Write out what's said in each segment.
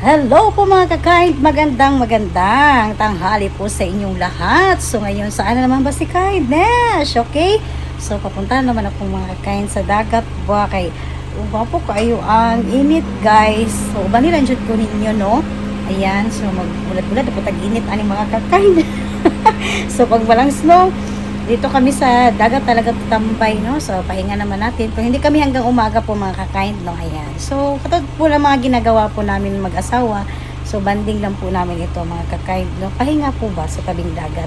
Hello po mga kakain, magandang tanghali po sa inyong lahat. So ngayon saan na naman ba si Kindness? Okay? So papunta naman ako mga kakain sa dagat ba kay uba po kayo ang init guys. So uba nila dyan ko ninyo no. Ayan, so magulat-ulat po tag-init ani mga kakain. So pag walang snow, dito kami sa dagat talaga tambay, no? So, pahinga naman natin. Kung hindi kami hanggang umaga po mga kakain, no? Ayan. So, katulad po lang mga ginagawa po namin mag-asawa. So, banding lang po namin ito mga kakain, no? Pahinga po ba sa tabing dagat?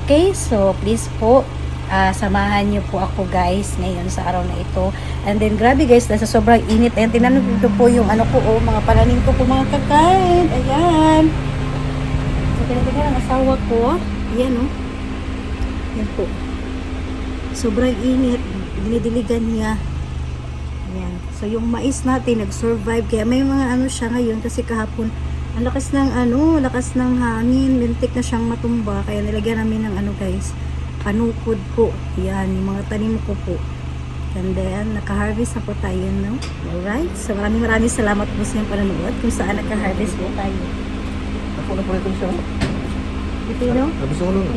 Okay? So, please po, samahan niyo po ako guys ngayon sa araw na ito. And then, grabe guys, sa sobrang init. Ayan, tinanong ko po yung ano ko, mga palanin ko po mga kakain. Ayan. So, tinatingnan ang asawa ko. Ayan, no? Yan po. Sobrang init. Dinidiligan niya. Ayan. So, yung mais natin, nag-survive. Kaya may mga ano siya ngayon. Kasi kahapon, ang lakas ng lakas ng hangin. Lintik na siyang matumba. Kaya nilagyan namin ng guys, panukod po. Yan. Yung mga tanim ko po. And then, naka-harvest na po tayo, no? Alright. So, maraming salamat po sa iyong panonood. Kung saan naka-harvest po tayo. Ako na po ito siya. Ito yun, no?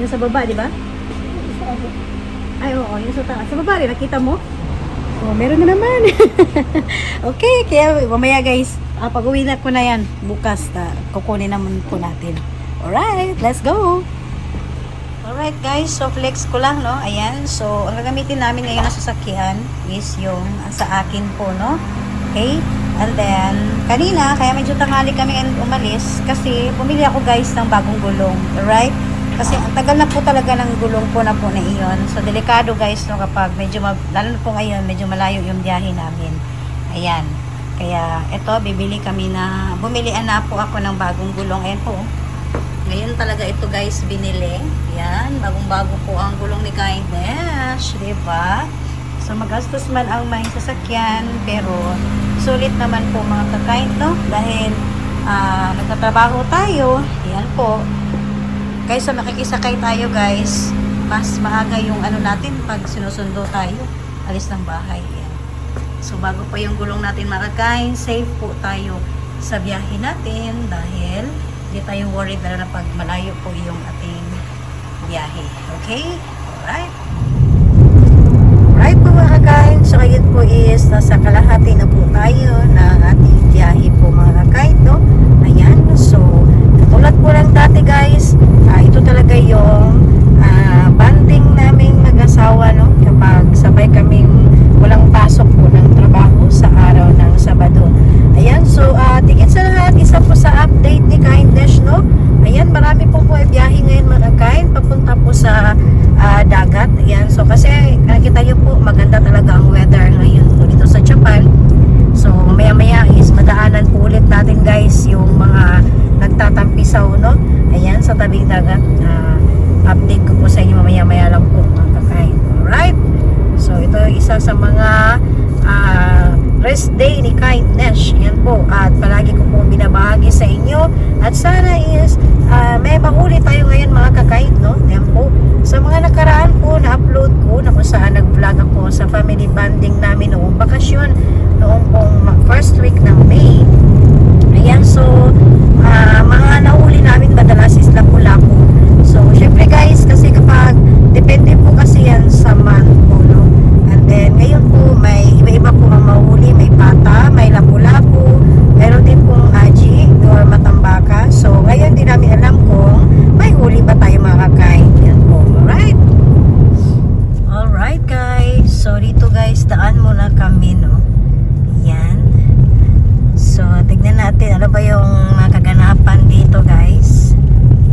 Yung sa baba, di ba? Ay, oo, yung sa taas. Sa baba rin, nakita mo? Oh, meron na naman. Okay, kaya mamaya guys, pag-uwi na ko na yan, bukas kukunin naman po natin. Alright, let's go! Alright guys, so flex ko lang, no? Ayan, so ang gagamitin namin ngayon na sasakyan is yung sa akin po, no? Okay? And then, kanina, kaya medyo tanghali kami umalis kasi pumili ako guys ng bagong gulong. Alright? Kasi ang tagal na po talaga ng gulong po na iyon. So, delikado guys, no, kapag medyo, lalo na po ngayon, medyo malayo yung biyahe namin. Ayan. Kaya, eto, bumilian na po ako ng bagong gulong. Ayan po. Ngayon talaga ito guys, binili. Ayan, bagong-bago po ang gulong ni Kindness. Diba? So, magastos man ang may sasakyan, pero sulit naman po mga kakain, no? Dahil, nagtatrabaho tayo. Ayan po. Kaysa makikisakay tayo guys, mas maaga yung natin pag sinusundo tayo, alis ng bahay. Yan. So bago pa yung gulong natin makakain, safe po tayo sa biyahe natin dahil hindi tayo worried na pag malayo po yung ating biyahe. Okay? Alright? Right po mga kakain. So ngayon po is nasa kalahati na po tayo ng ating biyahe po mga kakain, no? Ayan. So tulad po lang dati guys, ito talaga yung banding naming mag-asawa, no? Kapag sabay kaming walang pasok po ng trabaho sa araw ng Sabado. Ayan, so tigit sa lahat, isa po sa update ni Kindness, no? Ayan, marami po biyahe ngayon mga kain, papunta po sa dagat. Ayan, so kasi nakita nyo po, maganda talaga ang weather ngayon po dito sa Japan. So maya-maya is madaanan po ulit natin guys yung mga nagtatampisaw, no? Ayan, sa tabing dagat. Update ko po sa inyo mamaya-maya lang po mga kakain. Alright? So, ito isa sa mga rest day ni Kindness. Yan po. At palagi ko po binabahagi sa inyo. At sana is may mahuli tayo ngayon mga kakain, no? Yan po. Sa mga nakaraan po na-upload ko na kung saan nag-vlog ako sa family bonding namin noong bakasyon noong pong first week ng May. Ayan, so mga nahuli namin madalas is lapu-lapu. So, syempre guys, kasi kapag depende po kasi yan sa month po, no? And then, ngayon po, may iba-iba po ang mahuli. May pata, may lapu-lapu, meron din pong aji or matambaka. So, ngayon din namin alam kung may huli ba tayo mga kakain. Yan po, alright? Alright guys, so dito guys, daan muna kami, no? Yan. So, tignan natin, ano ba yung kaganapan dito guys.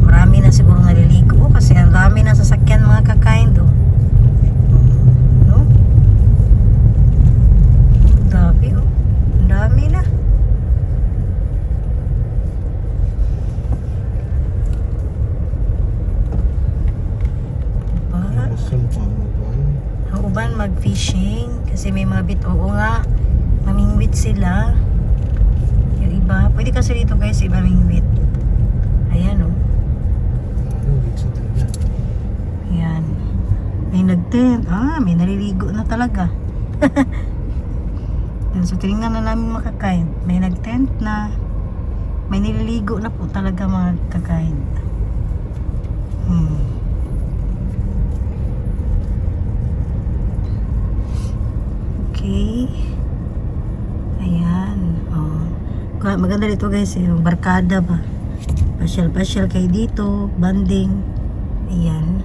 Marami na siguro naliligo kasi ang dami na sasakyan mga kakain do. No? Dami oh. Ang dami na. Ang uban mag-fishing kasi may mga oo nga. Mamingwit sila. Yung iba, pwede kasi dito guys, iba mamingwit. Ayan oh. Ayan. May nag-tent. May naliligo na talaga. Yan, so, tinignan na namin makakain. May nag-tent na. May nililigo na po talaga mga kakain. Okay. Ayan. Oh. Maganda dito guys, yung barkada ba. Pasyal-pasyal kayo dito, banding. Ayan.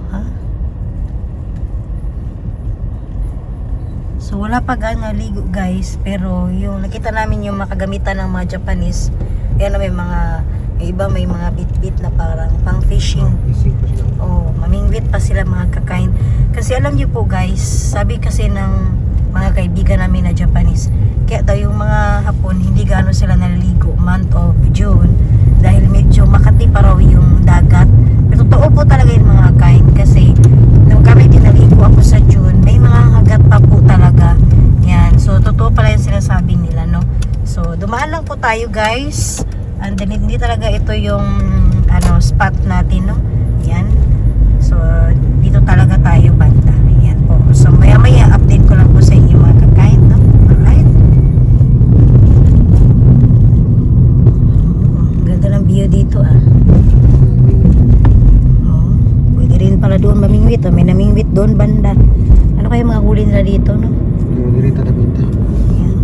Ha? So wala pa naligo guys, pero yung nakita namin yung makagamitan ng mga Japanese, ayan may mga iba may mga bit-bit na parang pang fishing. Ising pa sila. Oh, mamingwit pa sila mga kakain. Kasi alam niyo po guys, sabi kasi ng mga kaibigan namin na Japanese, kaya daw yung mga Hapon hindi gaano sila naliligo month of June dahil medyo makati pa raw yung dagat. Pero totoo po talaga yung mga kain kasi nung kami dinaligo ako sa June, may mga hagat pa po talaga. Yan. So totoo pala yung sinasabi nila, no? So dumaan lang po tayo guys. And then hindi talaga ito yung spot natin, no? Yan. So dito talaga tayo banda. Yan po. So maya-maya update ko lang po sa inyo mga kakain, no? Alright. Ganda ng view dito Oh, pwede rin pala doon mamingwit. May namingwit doon banda. Ano kaya mga huli nila dito, no? Pero dirita na binta. Yan.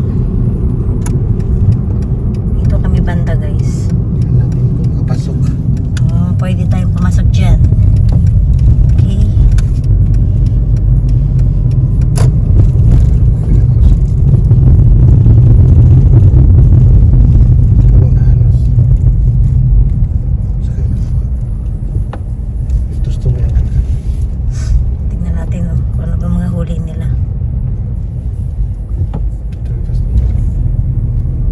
Dito kami banda guys. Tignan natin kung makapasok. Pwede tayong pumasok dyan. Okay. Tulong na halos. Sakay na ako. Itos to yan. Tignan natin kung ano ba mga huli nila. Itos to.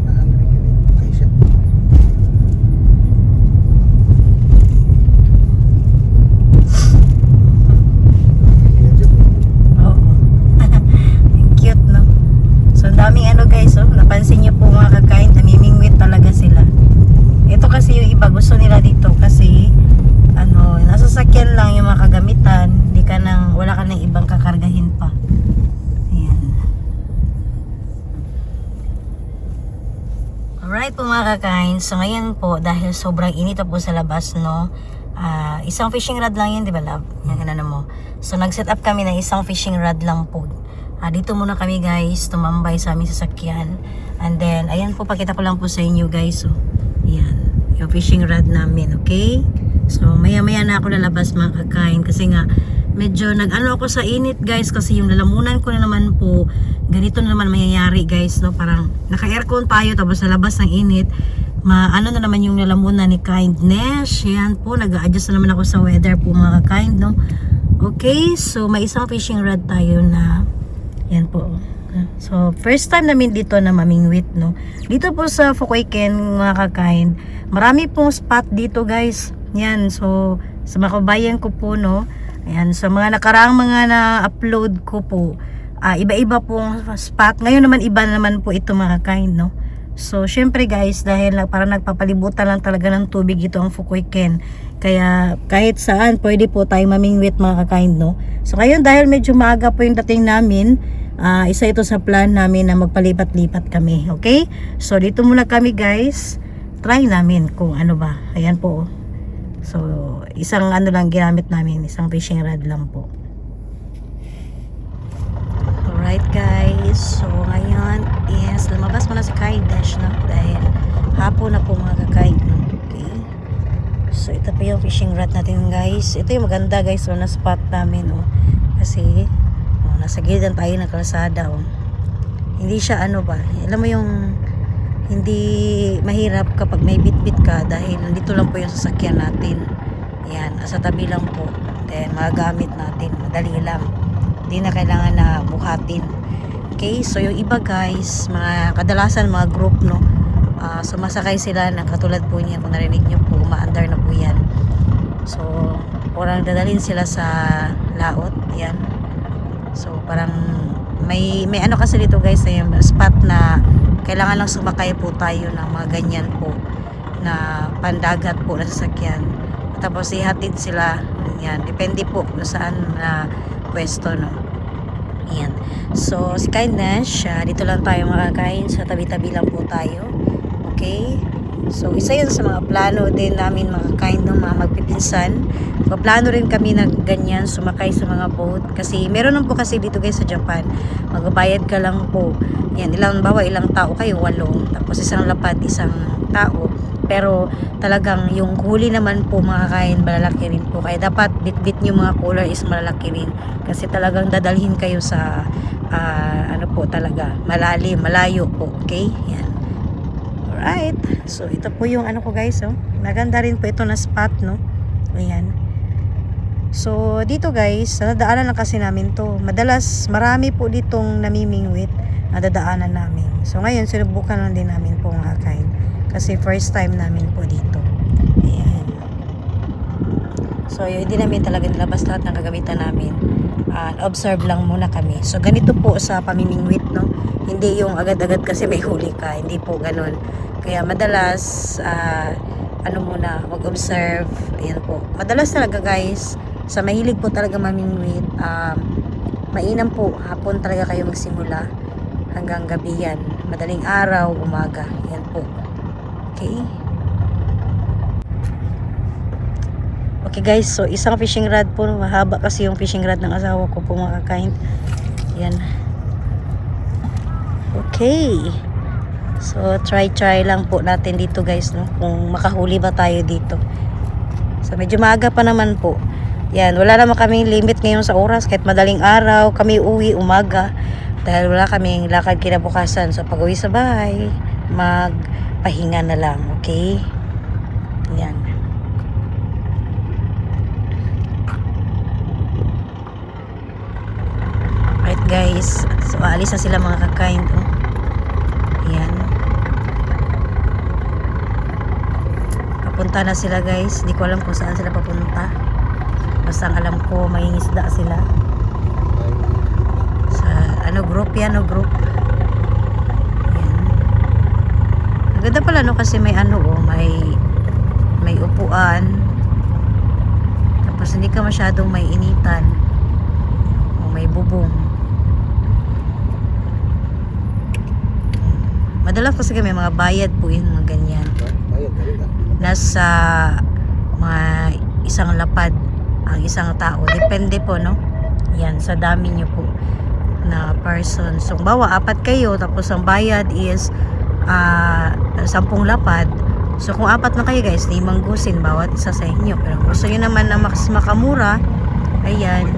Nahan na rin yun. Okay siya. Ayan dyan. Oo. Ang cute, no? So, ang daming guys, napansin niyo po mga kakain, namimingwit talaga sila. Ito kasi yung iba, gusto nila dito kasi, nasa sakyan lang yung mga kagamitan, wala ka nang ibang kakargahin pa. Ayan. Alright po mga kakain, so ngayon po, dahil sobrang init po sa labas, no? Isang fishing rod lang yun, di ba love? Yan mo. So nag-set up kami ng isang fishing rod lang po. Dito muna kami guys, tumambay sa aming sasakyan. And then, ayan po, pakita ko lang po sa inyo guys. Yan, yung fishing rod namin, okay? So maya-maya na ako lalabas mga kakain kasi nga, medyo ako sa init guys kasi yung lalamunan ko na naman po, ganito na naman mangyayari guys, no? Parang naka-aircon tayo tapos sa labas ng init. Na naman yung lalamunan ni Kindness. Yan po, nag-a-adjust na naman ako sa weather po mga kind, no? Okay, so may isang fishing rod tayo na yan po. So first time namin dito na mamingwit, no? Dito po sa Fukuiken mga kakain, marami pong spot dito guys. Yan, so sa mga kabayan ko po, no? Ayan, sa mga nakaraang mga na-upload ko po, iba-iba pong spot. Ngayon naman iba naman po ito mga kind, no? So, syempre guys, dahil parang nagpapalibutan lang talaga ng tubig ito ang Fukuiken. Kaya kahit saan, pwede po tayong mamingwit mga kakain, no? So, ngayon dahil medyo maaga po yung dating namin, isa ito sa plan namin na magpalipat-lipat kami, okay? So, dito muna kami guys. Try namin kung ano ba. Ayan po. So, isang lang ginamit namin, isang fishing rod lang po. Alright guys, so ngayon is lumabas mo na si Kindness, no? Dahil hapon na po mga kakain, no? Okay. So ito pa yung fishing rod natin guys. Ito yung maganda guys, na spot namin, kasi nasa gilid tayo ng kalsada, hindi siya alam mo yung hindi mahirap kapag may bit-bit ka dahil nandito lang po yung sasakyan natin. Yan, sa tabi lang po. Then magagamit natin, madali lang. Hindi na kailangan na buhatin. Okay, so yung iba guys, mga kadalasan mga group, no, sumasakay sila ng katulad po niya, kung narinig nyo po, umaandar na po yan. So parang dadalhin sila sa laot. Yan, so parang may kasi dito guys na yung spot na kailangan lang sumakay po tayo ng mga ganyan po na pandagat po na sasakyan, tapos ihatid sila. Yan, depende po kung saan na pwesto, no? Yan. So, si Kindness, dito lang tayo makakain. Sa tabi-tabi lang po tayo. Okay. So isa yun sa mga plano din namin mga kind ng mga magpipinsan. Plano rin kami na ganyan sumakay sa mga boat kasi meron lang po kasi dito guys sa Japan, magbabayad ka lang po. Yan, ilang tao kayo, 8, tapos isang lapad, isang tao. Pero talagang yung huli naman po mga kain malalaki rin po, kaya dapat bit-bit yung mga cooler is malalaki rin kasi talagang dadalhin kayo sa ano po talaga malalim, malayo po. Okay, yan. Alright, so ito po yung ano ko guys, oh. Maganda rin po ito na spot, no? Ayan. So dito guys, nadaanan na kasi namin to. Madalas marami po ditong namimingwit na dadaanan namin. So ngayon sinubukan lang din namin po mga kain kasi first time namin po dito. Ayan. So yun, hindi namin talaga nilabas lahat ng kagamitan namin. Observe lang muna kami. So ganito po sa pamimingwit, no? Hindi yung agad-agad kasi may huli ka. Hindi po ganun. Kaya madalas ano muna, mag-observe. Ayan po. Madalas talaga guys, sa mahilig po talaga mamingwit, mainam po, hapon talaga kayo magsimula hanggang gabi yan. Madaling araw, umaga. Yan po. Okay. Okay guys, so isang fishing rod po, mahaba kasi yung fishing rod ng asawa ko po mga kain. Yan. Okay. So try lang po natin dito guys, no, kung makahuli ba tayo dito. So medyo maaga pa naman po. Yan, wala naman kaming limit ngayon sa oras, kahit madaling araw kami uwi umaga dahil wala kaming lakad kinabukasan. So pag uwi sa bahay, magpahinga na lang. Okay. Yan. Right guys, so alis na sila mga kakain, oh. Yan. Papunta na sila guys. Hindi ko alam kung saan sila papunta. Basta ang alam ko mangingisda sila. Sa ano group yan, no, group. Yan. Ang ganda pala, no, kasi may ano, oh, may upuan. Tapos hindi ka masyadong may initan. O may bubong. Madalas kasi may mga bayad po yun, mga ganyan. Nasa mga isang lapad ang isang tao. Depende po, no? Yan, sa dami nyo po na person. So, bawa, 4 kayo, tapos ang bayad is 10 lapad. So, kung 4 na kayo guys, 5 gusin bawat isa sa inyo. Pero kung gusto nyo naman na mas makamura, ayan.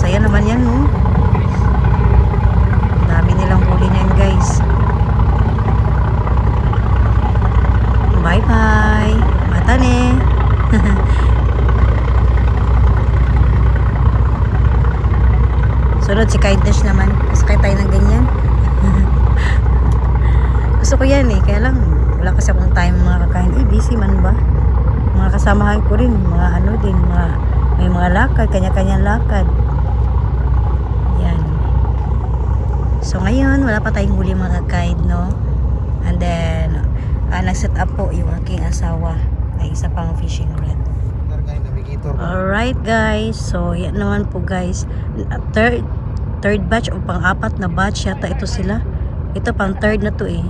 Saya naman yan, no? Dami nilang huli niyan, guys. Bye-bye. Mata ne. Sunod si Kindness naman. Sakay tayo ng ganyan. Gusto ko yan, eh. Kaya lang, wala kasi akong time mga kakain. Busy man ba? Mga kasamahan ko rin. Mga ano din. May mga lakad. Kanya-kanyang lakad. So ngayon, wala pa tayong huli mga guide, no? And then, nag-set up po yung aking asawa ay isa pang fishing rod. Alright guys, so yan naman po guys. Third batch o pang-4 na batch yata ito sila. Ito pang third na to, eh.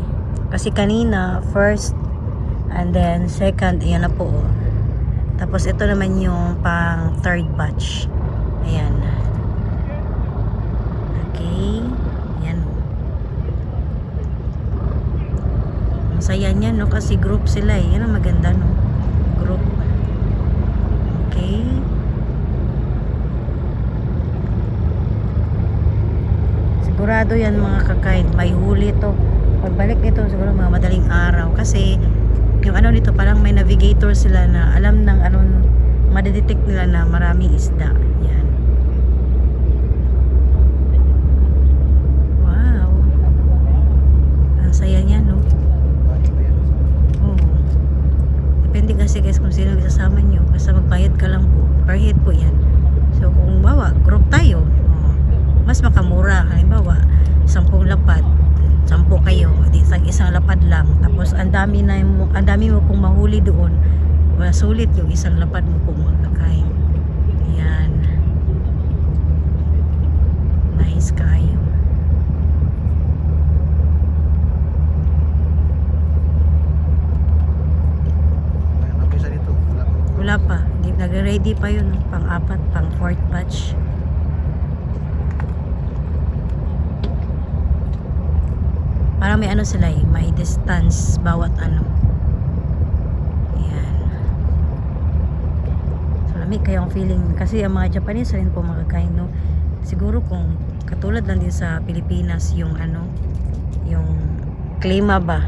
Kasi kanina, first and then second, ayan na po. Tapos ito naman yung pang third batch. Ayan. Okay. Saya niya, no, kasi group sila, eh. Yan ang maganda, no, group. Okay. Sigurado yan mga kakain, may huli to. Pagbalik nito siguro mga madaling araw kasi yung ano nito parang may navigator sila na alam ng anong madedetect nila na maraming isda. Yan. Wow, ang saya niya, no. Depende kasi guys kung sino isasama nyo. Basta magbayad ka lang po. Per head po yan. So kung bawa, group tayo, mas makamura. Halimbawa, 10 lapad. 10 kayo. Isang lapad lang. Tapos ang dami mo pong mahuli doon. Wala sulit yung isang lapad mo pong makakain. Ayan. Nice kayo. May napisa dito. Wala pa. Wala pa. Hindi, nagre-ready pa yun. Pang-apat, pang-fourth batch. Para may ano sila eh. May distance bawat ano. Ayan. So, lamig kayong feeling. Kasi ang mga Japanese rin po makakain, no? Siguro kung katulad lang din sa Pilipinas, yung ano, yung klima ba,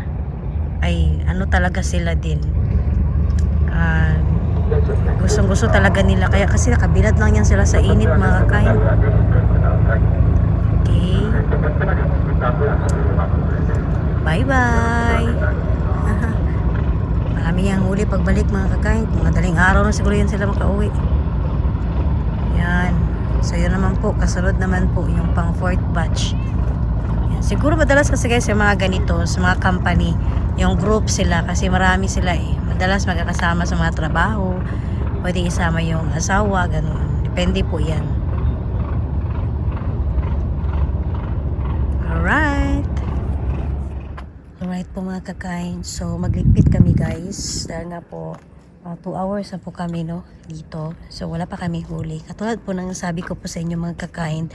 ay ano talaga sila din. Gustong gusto talaga nila. Kaya kasi nakabilad lang yan sila sa init mga kakain. Okay. Bye bye. Marami yang huli pagbalik mga kakain. Madaling araw na siguro yan sila makauwi. Yan. So yun naman po. Kasunod naman po yung pang fourth batch. Yan. Siguro madalas kasi guys yung mga ganito sa mga company, yung group sila kasi marami sila eh. Madalas magkakasama sa mga trabaho. Pwede isama yung asawa, ganun. Depende po yan. Alright. Alright po mga kakain. So magligpit kami guys. Dahil nga po 2 hours na po kami no dito. So wala pa kami huli. Katulad po ng sabi ko po sa inyo mga kakain,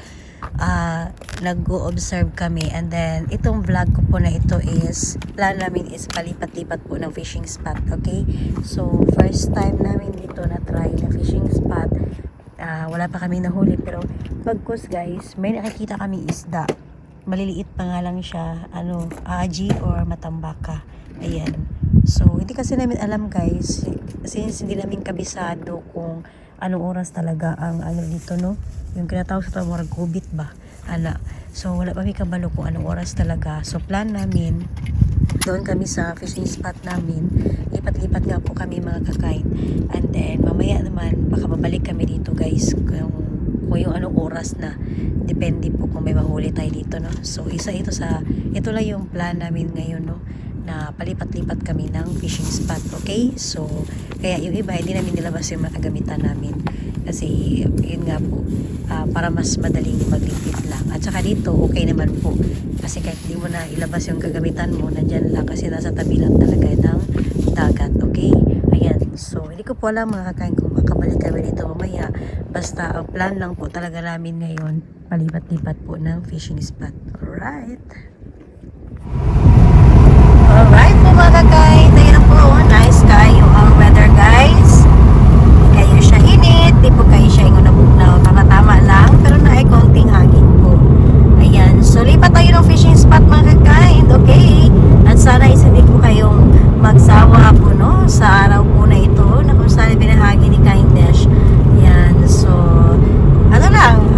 nag-o-observe kami, and then itong vlog ko po na ito is plan namin is palipat-lipat po ng fishing spot. Okay, so first time namin dito na try na fishing spot. Wala pa kami nahuli pero pagkus guys may nakikita kami isda, maliliit pa nga lang siya, ano, aji or matambaka. Ayan. So, hindi kasi namin alam guys, since hindi namin kabisado kung anong oras talaga ang ano dito, no? Yung kinatawag sa tawag, gubit ba? Ana. So, wala pa kami kabalo kung anong oras talaga. So, plan namin, doon kami sa fishing spot namin, lipat-lipat nga po kami mga kakain. And then, mamaya naman, baka babalik kami dito guys, kung yung anong oras na. Depende po kung may mahuli tayo dito, no? So, ito lang yung plan namin ngayon, no? Na palipat-lipat kami ng fishing spot. Okay? So, kaya yung iba, hindi namin nilabas yung mga kagamitan namin. Kasi, yun nga po, para mas madaling maglipit lang. At saka dito, okay naman po. Kasi kahit hindi mo na ilabas yung kagamitan mo, nandyan lang kasi nasa tabi lang talaga ng dagat. Okay? Ayan. So, hindi ko po alam mga kakain kung makabalik kami dito mamaya. Basta, ang plan lang po talaga namin ngayon, palipat-lipat po ng fishing spot. Alright. Alright po mga kakain. Ayan po. Nice kayo ang weather guys. Kayo siya init. Di po kayo siya yung nabugnaw. Tama-tama lang. Pero na ay konting hangin po. Ayan. So, lipat tayo ng fishing spot mga kakain. Okay? At sana isa din po kayong magsawa po, no? Sa araw po na ito na kung saan binahagi ni Kindness. Ayan. So, ano lang.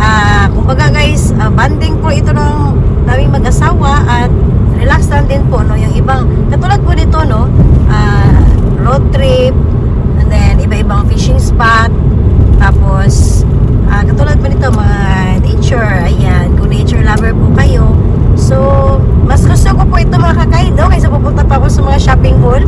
Kumbaga guys, banding po ito ng daming mag-asawa at relax lang din po, no? Yung ibang, katulad po dito, no? Road trip, and then iba-ibang fishing spot, tapos katulad po nito mga nature. Ayan, kung nature lover po kayo, so mas gusto ko po ito mga kakain, no? Kaysa pupunta pa ako sa mga shopping mall.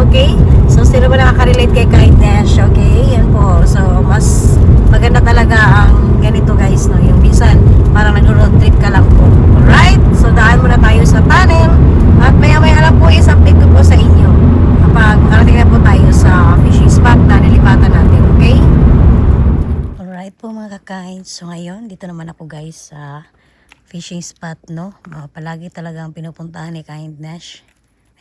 Okay, so sino ba nakaka-relate kay Kindness? Okay, yan po. So mas maganda talaga ang ganito guys, no? Yung minsan parang nag-road trip ka lang po. Alright, so daan muna tayo sa tunnel at maya-maya lang po is update ko po sa inyo kapag karating na po tayo sa fishing spot na nilipatan natin. Okay? Alright po mga kakain, so ngayon dito naman ako guys sa fishing spot, no? Palagi talagang pinupuntahan ni Kindness.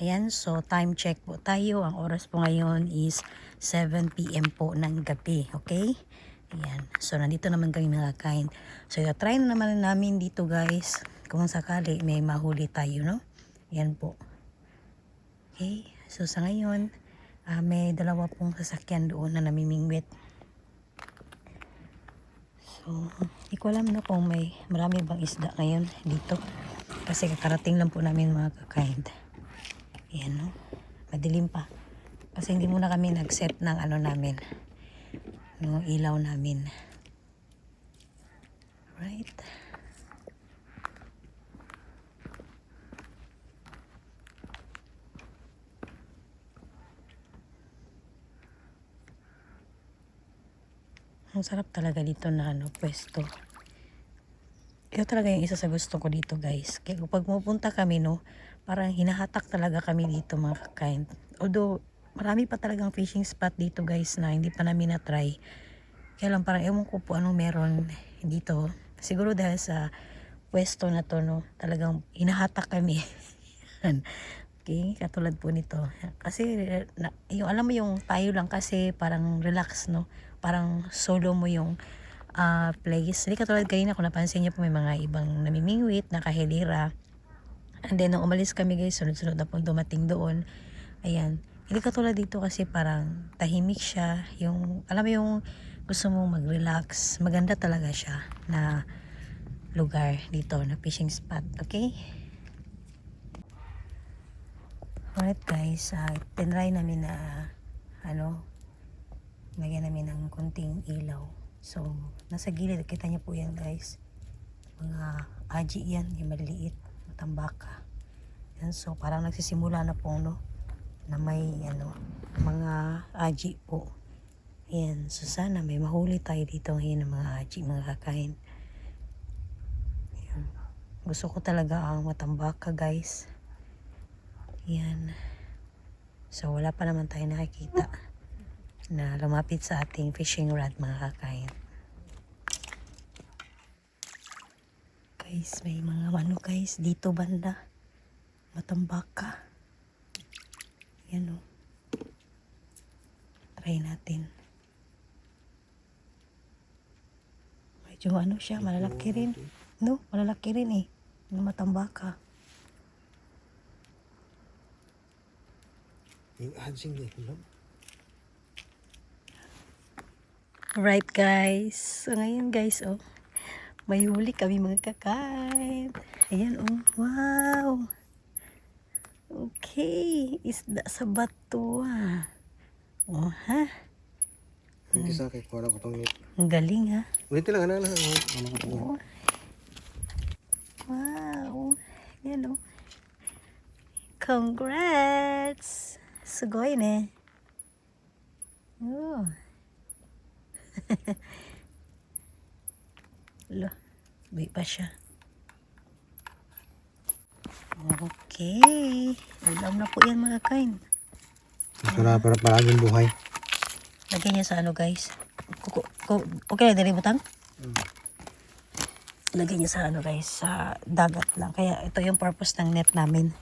Ayan, so time check po tayo. Ang oras po ngayon is 7 PM po ng gabi. Okay? Ayan. So nandito naman kami mga kakain. So try na naman namin dito guys. Kung sakali may mahuli tayo, no? Ayan po. Okay? So sa ngayon, may dalawa pong sasakyan doon na namimingwit. So, hindi ko alam na kung may marami bang isda ngayon dito. Kasi kakarating lang po namin mga kakain. Ayan, no? Madilim pa. Kasi hindi muna kami nag-set ng ano namin. No, ilaw namin. Right. Ang sarap talaga dito na ano, pwesto. ito talaga yung isa sa gusto ko dito guys. Kaya kapag pupunta kami no, parang hinahatak talaga kami dito mga kakain. Although marami pa talagang fishing spot dito guys na hindi pa namin na-try. Kaya lang parang ewan ko po anong meron dito. Siguro dahil sa pwesto na to no, talagang hinahatak kami. Okay, katulad po nito. Kasi yung alam mo yung tayo lang kasi parang relax no. Parang solo mo yung place. Hindi katulad kanina kung napansin niyo po may mga ibang namimingwit, nakahilira. And then nung umalis kami guys, sunod-sunod na pong dumating doon. Ayan. Hindi katulad dito kasi parang tahimik siya. Yung, alam mo yung gusto mong mag-relax. Maganda talaga siya na lugar dito na fishing spot. Okay? Alright guys, tinry namin na lagyan namin ng konting ilaw. So, nasa gilid, kita niyo po yan guys. Mga aji yan, yung maliliit, matambaka. Yan, so parang nagsisimula na po no, na may mga aji po. Yan, so sana may mahuli tayo dito ngayon ng mga aji, mga kakain. Yan. Gusto ko talaga ang matambaka guys. Yan. So wala pa naman tayo nakikita na lumapit sa ating fishing rod mga kakain. Guys, may mga guys dito banda. Matambaka. Yan o. Try natin. Medyo siya, malalaki rin. No, malalaki rin eh. Yung matambaka. Yung hansing na ito. Right guys. So ngayon guys may huli kami mga kakain. Ayan wow. Okay. Isda sa bato ha. Hindi sa akin, kuha ko itong ngit. Ang galing ha. Ulitin lang, ano ko itong Wow. Yan Congrats. Sugoi ne. Oh. Lo, may pa siya. Okay. Ulam na po yan mga kain. para palaging buhay. Lagyan niya sa guys. Okay na dali butang? Lagyan niya sa guys, sa dagat lang. Kaya ito yung purpose ng net namin.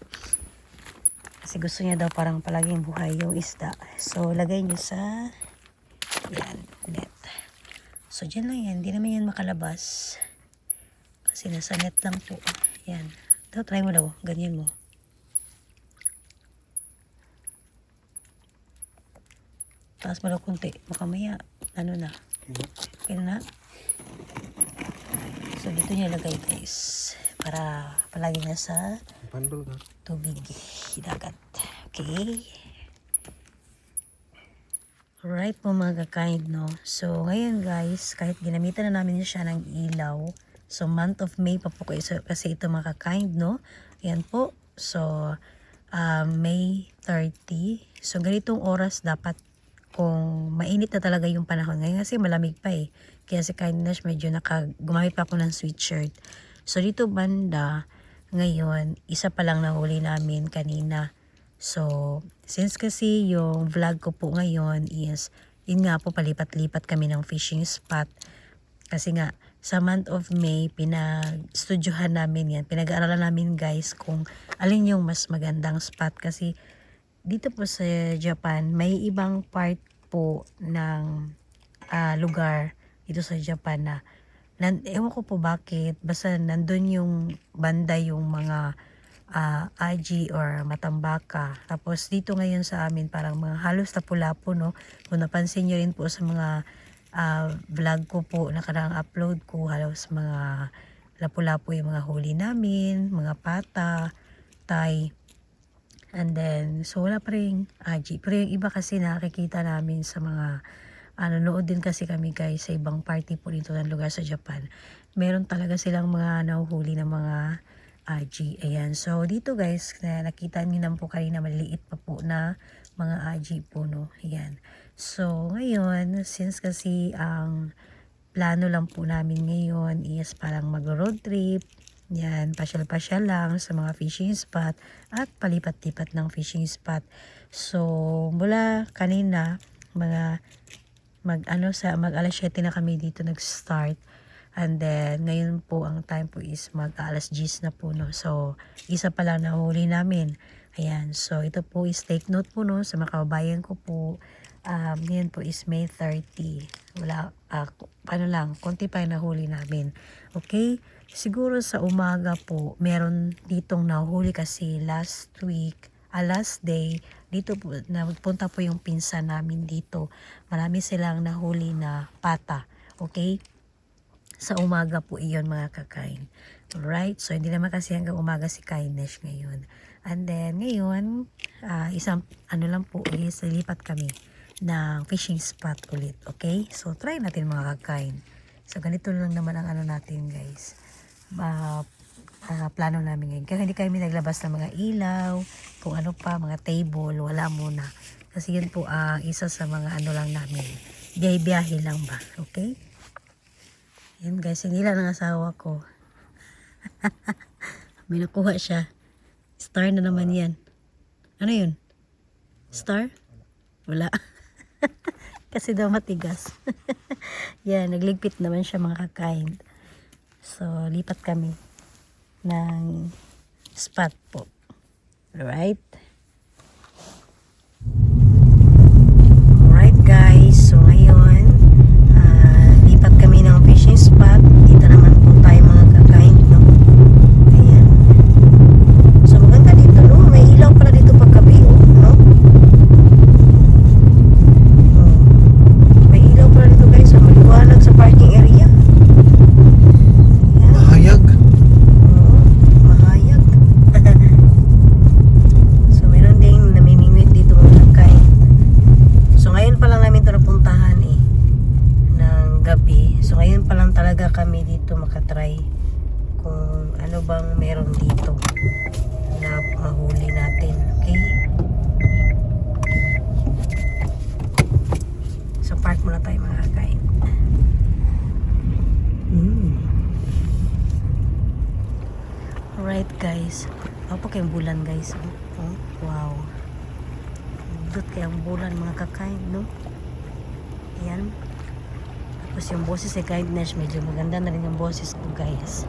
Kasi gusto niya daw parang palaging buhay yung isda. So lagay niyo sa net. So dyan lang yan. Hindi naman yan makalabas. Kasi nasa net lang po. Yan. Daw, try mo daw. Ganyan mo. Taas mo daw kunti. Baka maya, na. Okay na. So dito niya lagay guys. Para palagi na sa Pandol ka. tubig. Dagat. Okay. Alright po mga kakain no. So ngayon guys, kahit ginamitan na namin siya ng ilaw. So month of May pa po kasi ito mga kakain no. Yan po. So May 30. So ganitong oras dapat kung mainit na talaga yung panahon. Ngayon kasi malamig pa eh. Kaya si Kindness medyo gumamit pa ako ng sweatshirt. So dito banda, ngayon, isa pa lang nahuli namin kanina. So, since kasi yung vlog ko po ngayon is, yun nga po palipat-lipat kami ng fishing spot. Kasi nga, sa month of May, pinag-studyohan namin yan. Pinag-aaralan namin guys kung alin yung mas magandang spot. Kasi dito po sa Japan, may ibang part po ng lugar dito sa Japan na ewan ko po bakit, basta nandun yung banda yung mga aji or matambaka. Tapos dito ngayon sa amin parang mga halos lapu-lapu no. Kung napansin nyo rin po sa mga vlog ko po, nakaraang upload ko, halos mga lapu-lapu yung mga huli namin, mga pata, tay. And then, so wala pa rin aji. Pero yung iba kasi nakikita namin sa mga, nanonood din kasi kami guys sa ibang party po dito ng lugar sa Japan. Meron talaga silang mga nahuhuli ng mga aji. Ayan. So, dito guys, nakita niyo naman po kanina maliliit pa po na mga aji po, no. Ayan. So, ngayon, since kasi ang plano lang po namin ngayon is parang mag-road trip. Yan, pasyal-pasyal lang sa mga fishing spot at palipat-lipat ng fishing spot. So, mula kanina, mag alas 7 na kami dito nag-start. And then, ngayon po, ang time po is alas 10 na po, no. So, isa pa lang nahuli namin. Ayan, so ito po is take note po, no, sa mga kababayan ko po. Ngayon po is May 30. Wala, paano lang, konti pa yung nahuli namin. Okay? Siguro sa umaga po, meron ditong nahuli kasi last day, dito po, nagpunta po yung pinsan namin dito. Marami silang nahuli na pata. Okay? Sa umaga po iyon mga kakain. Alright? So, hindi naman kasi hanggang umaga si Kindness ngayon. And then, ngayon, isang lang po is lilipat kami ng fishing spot ulit. Okay? So, try natin mga kakain. So, ganito lang naman ang natin guys. Plano namin ngayon. Kaya hindi kami naglabas ng mga ilaw, kung ano pa, mga table, wala muna. Kasi yun po isa sa mga lang namin. Biyahe lang ba? Okay? Yan guys, sinila ng asawa ko. May nakuha siya. Star na naman yan. Ano yun? Star? Wala. Kasi daw matigas. Yan, nagligpit naman siya mga kakain. So, lipat kami ng spot po. Alright? Alright guys, so ngayon, lipat kami ng fishing spot. Dito naman po tayo mga kakain, no? Ayan. So maganda dito, no? May ilaw pala dito paggabi, no? May ilaw pala dito guys, maliwanag sa parking area. Ayan. Mahayag. Mahayag. So meron ding namimingwit dito mga kakain. So ngayon pa lang namin ito napuntahan ng gabi. So ngayon pa lang talaga kami dito makatry kung ano bang meron dito na mahuli natin. Okay? So park muna tayo mga kakain. Alright guys. Apa kayong bulan guys? Oh, wow. Dut kayang bulan mga kakain, no? Ayan. Tapos yung boses ay Kindness, medyo maganda na rin yung boses ko guys.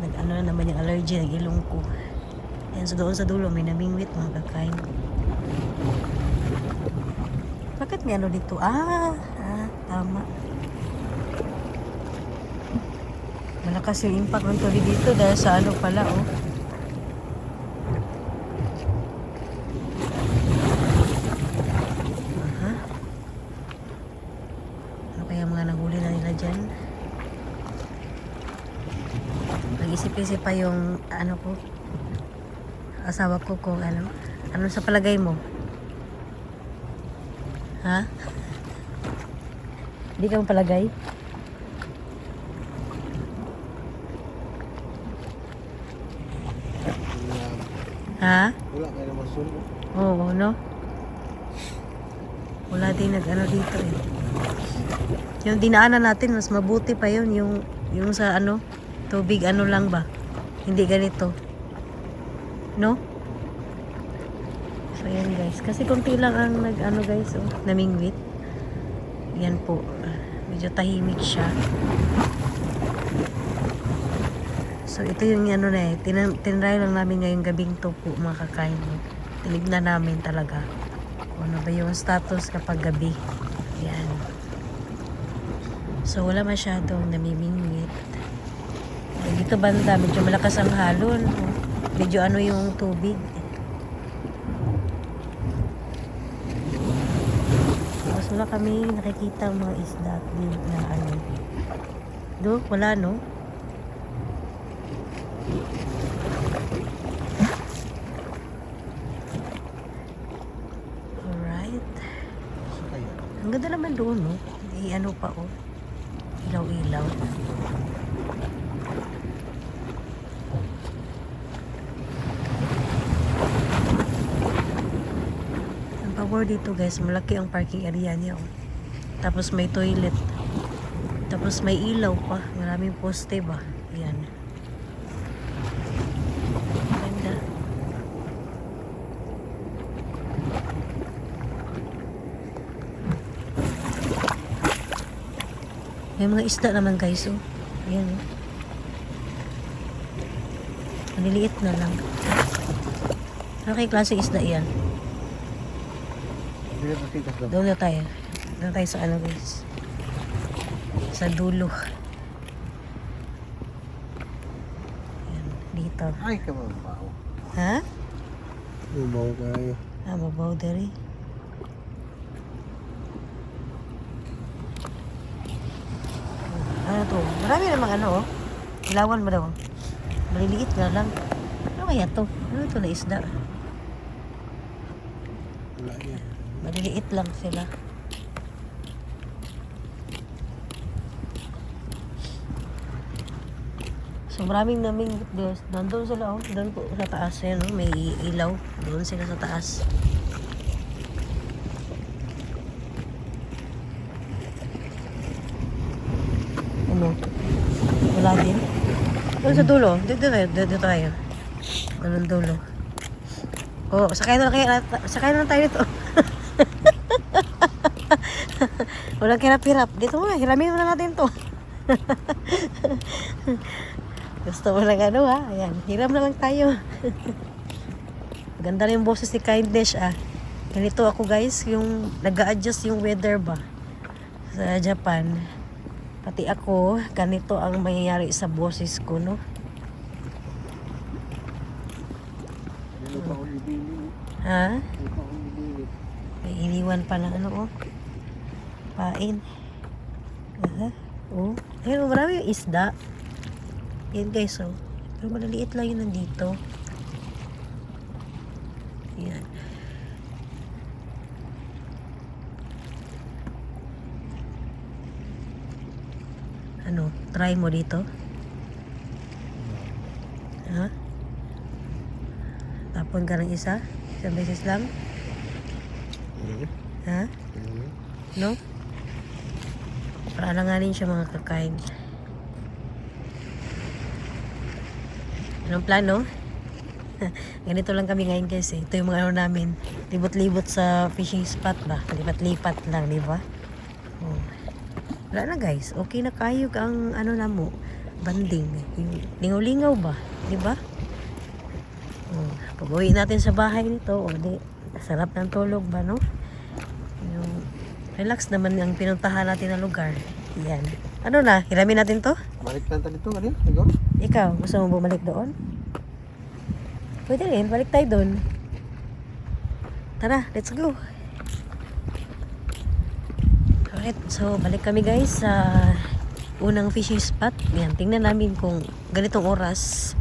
Nag-ano na naman yung allergy ng ilong ko. Ayan, so doon sa dulo may namingwit mga kakain. Bakit may ano dito? Tama. Malakas yung impact ng tubig dito dahil sa ano pala, oh. Ano kaya mga nahuli na nila dyan? Nag-isip-isip pa yung ko, asawa ko kung ano sa palagay mo? Ha? Hindi ka mo palagay? Ha? Wala kayo naman sulo. Oo, no? Wala din nag-ano dito eh. Yung dinaanan natin, mas mabuti pa yun. Yung sa tubig lang ba? Hindi ganito. No? So, yan guys. Kasi konti lang ang guys, namingwit. Yan po. Medyo tahimik siya. So, ito yung tinry lang namin ngayong gabing to po, mga kakain. Tinignan namin talaga kung ano ba yung status kapag gabi. Yan. So, wala masyadong namimingwit. Dito banda, medyo malakas ang halon. Medyo yung tubig. Tapos wala kami nakikita ang mga isda na do, wala no? Alright. Ang ganda naman doon, no? Pa, ilaw-ilaw. Ang power dito, guys, malaki ang parking area niya, oh. Tapos may toilet. Tapos may ilaw pa. Maraming poste ba? Ayan. Ganda. May mga isda naman guys. Oh. Ayan. Oh. Maliliit na lang. Ano kay klaseng isda yan? Hindi na kita sa Doon na tayo. Doon na tayo sa ano guys. Sa dulo. Ayan, dito. ay kababaw. Ha? Umaw kayo. Ah, mabaw dari. Ano to? Marami namang ano oh. Ilawan mo daw. Maliliit na lang. Ano kaya to? Ano to na isda? Wala yan. Maliliit lang sila. So maraming naming nandun sila oh. Doon po sa taas yan oh. May ilaw. Doon sila sa taas. Ano? Wala din. Doon sa dulo. Dito tayo. Dito tayo. Doon ang dulo. Oh, sakay na lang tayo dito. Walang hirap-hirap. Dito muna, hiramin muna natin to. Gusto mo lang ano ha? Ayan, hiram na lang tayo. Ganda na yung boses ni Kindness ah. Ganito ako guys, yung nag-a-adjust yung weather ba sa Japan. Pati ako, ganito ang mangyayari sa boses ko, no? Hindi pa ako ibili. Ha? Hindi pa ako ibili. May iniwan pa ng ano, oh. Pain. Aha. Oh. Ayun, marami yung isda. Yan guys, oh. Pero maliliit lang yun nandito. Yan. Ano? Try mo dito? Ha? Tapon ka ng isa? Isang beses lang? Ha? No? Para alanganin siya mga kakain. Anong plano? Ganito lang kami ngayon guys eh. Ito yung mga ano namin. Libot-libot sa fishing spot ba? Lipat-lipat lang, di ba? Oh. Wala na guys. Okay na kayo ang ano na mo. Banding. Yung lingaw-lingaw ba? Di ba? Oh. Pag-uwi natin sa bahay nito. O di. Sarap ng tulog ba no? Yung relax naman ang pinuntahan natin na lugar. Yan. Ano na? Hiramin natin to? Balik lang tayo dito, ganyan. Siguro. Ikaw, gusto mo bumalik doon? Pwede rin, balik tayo doon. Tara, let's go. Alright, so balik kami guys sa unang fishing spot. Yan, tingnan namin kung ganitong oras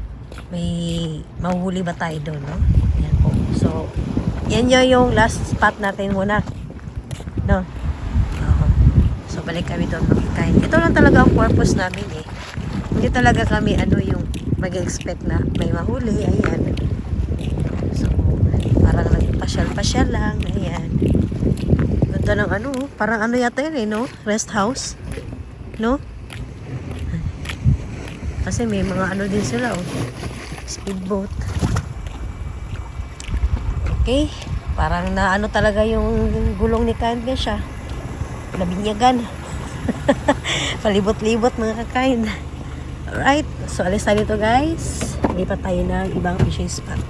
may mahuhuli ba tayo doon, no? Yan po. So, yan yung last spot natin muna. No? Oo. So, balik kami doon makikain. Ito lang talaga ang purpose namin eh. Hindi talaga kami ano yung mag-expect na may mahuli. Ayan. So, parang nagpasyal-pasyal lang. Ayan. Ganda ng ano. Parang ano yata yun eh, no? Rest house. No? Kasi may mga ano din sila, oh. Speedboat. Okay. Parang na ano talaga yung gulong ni Kindness siya. Nabinyagan. Palibot-libot mga kakain. Alright, so alis tayo dito guys. Lipat tayo ng ibang fishing spot.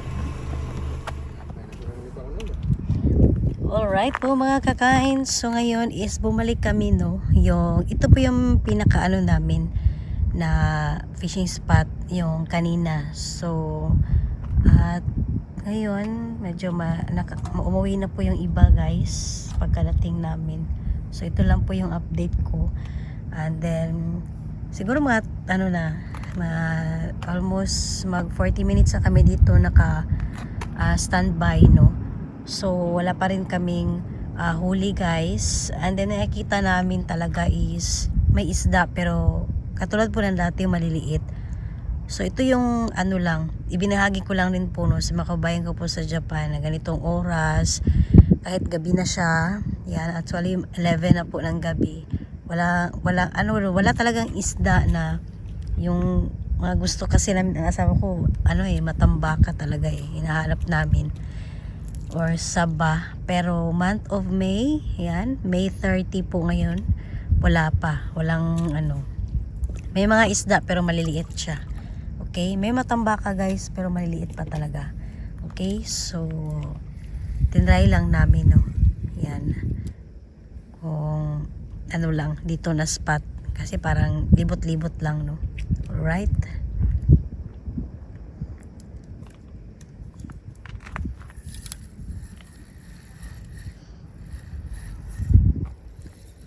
Alright po mga kakain. So ngayon is bumalik kami no. Ito po yung pinakaano namin na fishing spot yung kanina. So at ngayon medyo umuwi na po yung iba guys pagkadating namin. So ito lang po yung update ko. And then siguro mga ano na almost mag 40 minutes na kami dito naka standby no. So wala pa rin kaming huli guys. And then nakikita namin talaga is may isda pero katulad po ng dati maliliit. So ito yung ano lang ibinahagi ko lang rin po no, sa mga kabayan ko po sa Japan na ganitong oras kahit gabi na siya. Yan, actually 11 na po ng gabi. Wala talagang isda na yung mga gusto kasi namin ang asawa ko, matambaka talaga hinahanap namin or saba. Pero month of May, yan, May 30 po ngayon, walang may mga isda pero maliliit siya. Okay, may matambaka guys pero maliliit pa talaga. Okay, so tinry lang namin, no. Yan, kung lang dito na spot kasi parang libot-libot lang, no. Alright,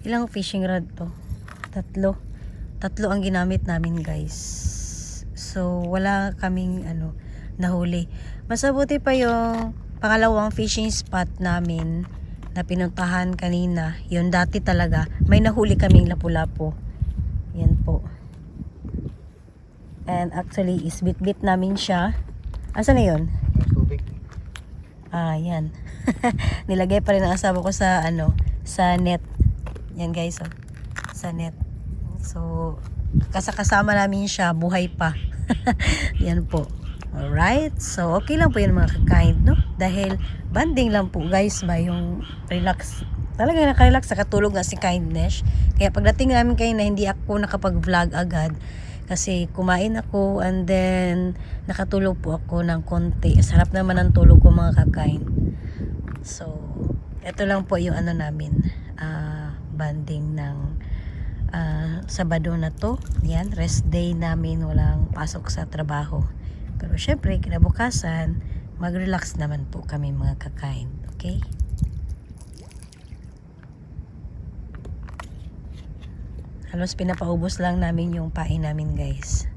ilang fishing rod to? Tatlo ang ginamit namin guys. So wala kaming nahuli. Mas mabuti pa yung pangalawang fishing spot namin na pinuntahan kanina. Yun dati talaga may nahuli kaming lapu-lapu. Yan po. And actually is bit namin siya. Asa na yun? Tubig. Yan. Nilagay pa rin ang asawa ko sa sa net. Yan guys, sa net. So kasama namin siya, buhay pa. Yan po. Alright, so okay lang po yun mga kakain, no? Dahil banding lang po guys ba yung relax. Talaga nakarelax, nakatulog nga si Kindness. Kaya pagdating namin kayo na hindi ako nakapag-vlog agad kasi kumain ako and then nakatulog po ako ng konti. Sarap naman ang tulog ko mga kakain. So ito lang po yung namin banding ng Sabado na to. Yan, rest day namin, walang pasok sa trabaho. Pero syempre, kinabukasan, mag-relax naman po kami mga kakain. Okay? Halos pinapaubos lang namin yung pain namin guys.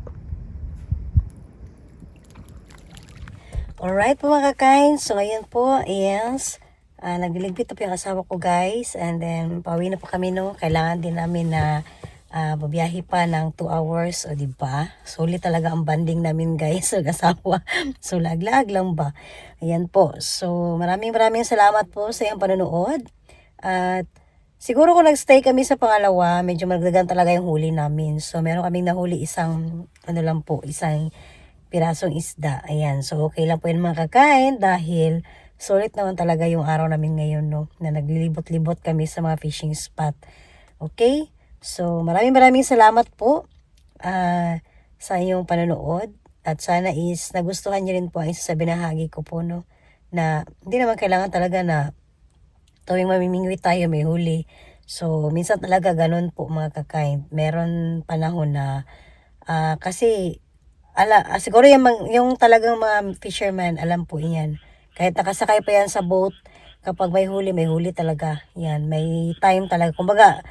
Alright po mga kakain. So ngayon po, yes, nagliligpit po yung asawa ko guys. And then, pauwi na po kami, no. Kailangan din namin na babiyahe pa ng 2 hours, o diba? Sulit talaga ang banding namin guys sa asawa. So laglag lang ba? Ayan po. So maraming salamat po sa iyong panonood. At siguro kung nagstay kami sa pangalawa, medyo magdagan talaga yung huli namin. So meron kaming nahuli isang isang pirasong isda. Ayan. So okay lang po yung mga kakain dahil sulit naman talaga yung araw namin ngayon, no, na naglilibot-libot kami sa mga fishing spot. Okay? So, maraming salamat po sa inyong panonood. At sana is nagustuhan niyo rin po ang isa sa binahagi ko po, no, na hindi naman kailangan talaga na tuwing mamimingwi tayo may huli. So, minsan talaga ganun po mga kakain. Meron panahon na kasi siguro yung talagang mga fisherman, alam po yan. Kahit nakasakay pa yan sa boat, kapag may huli talaga. Yan, may time talaga. Kumbaga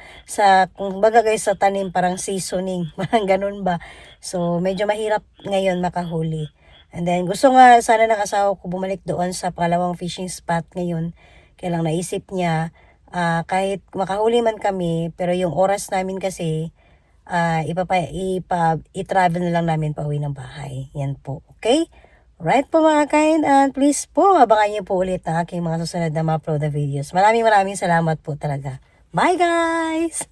guys, sa tanim parang seasoning, parang ganun ba. So medyo mahirap ngayon makahuli. And then gusto nga sana ng asawa ko bumalik doon sa pangalawang fishing spot ngayon. Kaya lang naisip niya, kahit makahuli man kami, pero yung oras namin kasi i-travel na lang namin pauwi ng bahay. Yan po. Okay? Right po mga kain, and please po abangan niyo po ulit ang aking mga susunod na ma-upload na videos. Maraming salamat po talaga. Bye guys!